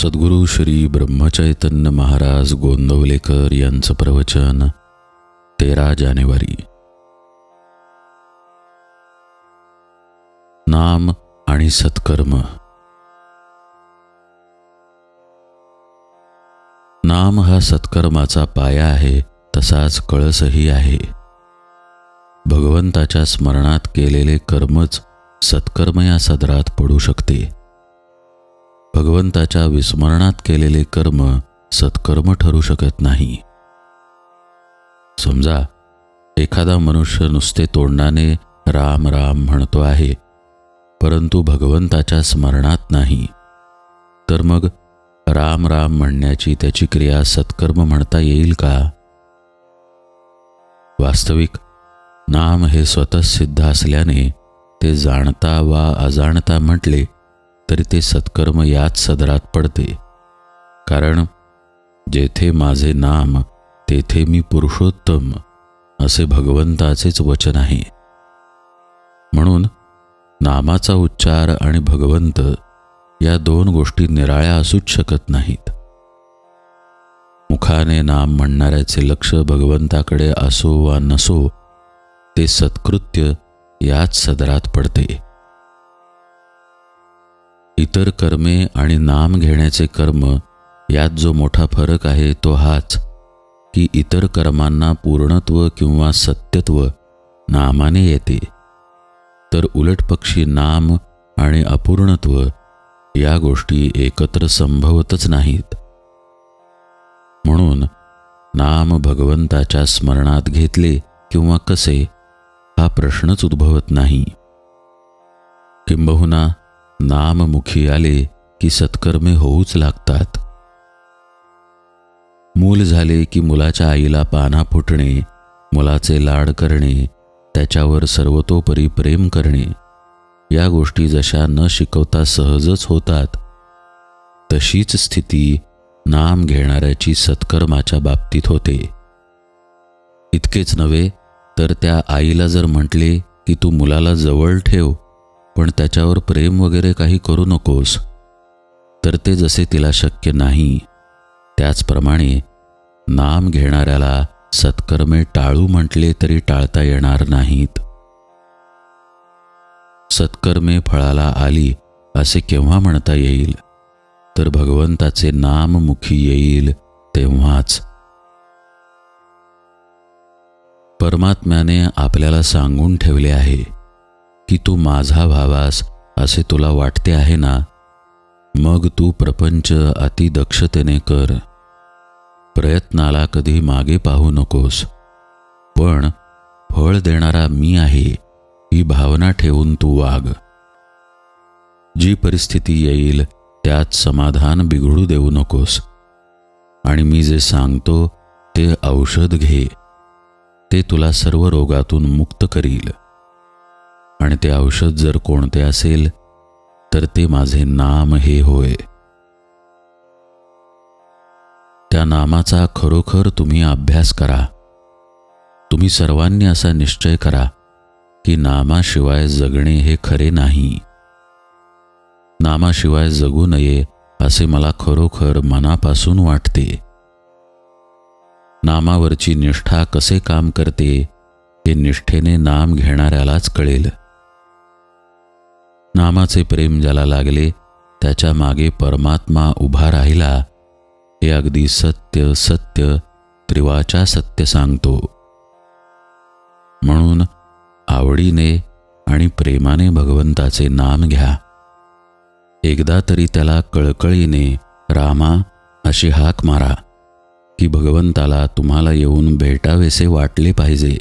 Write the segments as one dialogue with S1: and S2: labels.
S1: सद्गुरू श्री ब्रह्मचैतन्य महाराज गोंदवलेकर यांचं प्रवचन 13 जानेवारी. नाम आणि सत्कर्म. नाम हा सत्कर्माचा पाया आहे, तसाच कळसही आहे. भगवंताच्या स्मरणात केलेले कर्मच सत्कर्म या सदरात पडू शकते. भगवंताच्या विस्मरणात केलेले कर्म सत्कर्म ठरू शकत नाही. समजा एखादा मनुष्य नुसते तोंडाने राम राम म्हणतो आहे, परंतु भगवंताच्या स्मरणात नाही, तर मग राम राम म्हणण्याची त्याची क्रिया सत्कर्म म्हणता येईल का? वास्तविक नाम हे स्वतः सिद्ध असल्याने ते जाणता वा अजाणता म्हटले तरी ते सत्कर्म याच सदरात पडते. कारण जेथे माझे नाम तेथे मी पुरुषोत्तम असे भगवंताचेच वचन आहे. म्हणून नामाचा उच्चार आणि भगवंत या दोन गोष्टी निराळ्या असूच शकत नाहीत. मुखाने नाम म्हणणाऱ्याचे लक्ष भगवंताकडे असो वा नसो, ते सत्कृत्य याच सदरात पडते. इतर कर्मे आणि नाम घेण्याचे कर्म यात जो मोठा फरक आहे तो हाच की इतर कर्मांना पूर्णत्व किंवा सत्यत्व नामाने येते, तर उलटपक्षी नाम आणि अपूर्णत्व या गोष्टी एकत्र संभवतच नाहीत. म्हणून नाम भगवंताच्या स्मरणात घेतले किंवा कसे हा प्रश्नच उद्भवत नाही. किंबहुना नाम मुखी आले की सत्कर्मे होऊच लागतात. मूल झाले की मुलाच्या आईला पाना फुटणे, मुलाचे लाड करणे, त्याच्यावर सर्वतोपरी प्रेम करणे या गोष्टी जशा न शिकवता सहजच होतात, तशीच स्थिती नाम घेणाऱ्याची सत्कर्माच्या बाबतीत होते. इतकेच नव्हे तर त्या आईला जर म्हटले की तू मुलाला जवळ ठेव, पण त्याच्यावर प्रेम वगैरे काही करू नकोस, तर ते जसे तिला शक्य नाही, त्याचप्रमाणे नाम घेणाऱ्याला सत्कर्मे टाळू म्हटले तरी टाळता येणार नाहीत. सत्कर्मे फळाला आली असे केव्हा म्हणता येईल? तर भगवंताचे नाम मुखी येईल तेव्हाच. परमात्म्याने आपल्याला सांगून ठेवले आहे की तू माझा व्हावास असे तुला वाटते आहे ना, मग तू प्रपंच अति दक्षतेने कर. प्रयत्नाला कधी मागे पाहू नकोस, पण फळ देणारा मी आहे ही भावना ठेवून तू वाग. जी परिस्थिती येईल त्यात समाधान बिघडू देऊ नकोस. आणि मी जे सांगतो ते औषध घे, ते तुला सर्व रोगातून मुक्त करील. आणि ते औषध जर कोणते असेल तर ते माझे नाम हे होय. त्या नामाचा खरोखर तुम्ही अभ्यास करा. तुम्ही सर्वांनी असा निश्चय करा की नामाशिवाय जगणे हे खरे नाही. नामाशिवाय जगू नये असे मला खरोखर मनापासून वाटते. नामावरची निष्ठा कसे काम करते हे निष्ठेने नाम घेणाऱ्यालाच कळेल. नामाचे प्रेम ज्याला लागले त्याच्या मागे परमात्मा उभा राहिला हे अगदी सत्य सत्य त्रिवाचा सत्य सांगतो. म्हणून आवडीने आणि प्रेमाने भगवंताचे नाम घ्या. एकदा तरी त्याला कळकळीने रामा अशी हाक मारा की भगवंताला तुम्हाला येऊन भेटावेसे वाटले पाहिजे.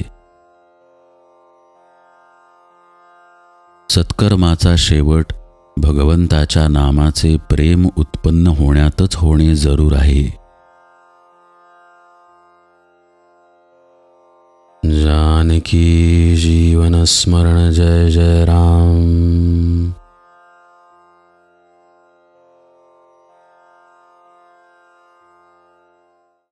S1: सत्कर्माचा शेवट भगवंताच्या नामाचे प्रेम उत्पन्न होण्यातच होणे जरूर आहे. जानकी जीवन स्मरण जय जय राम.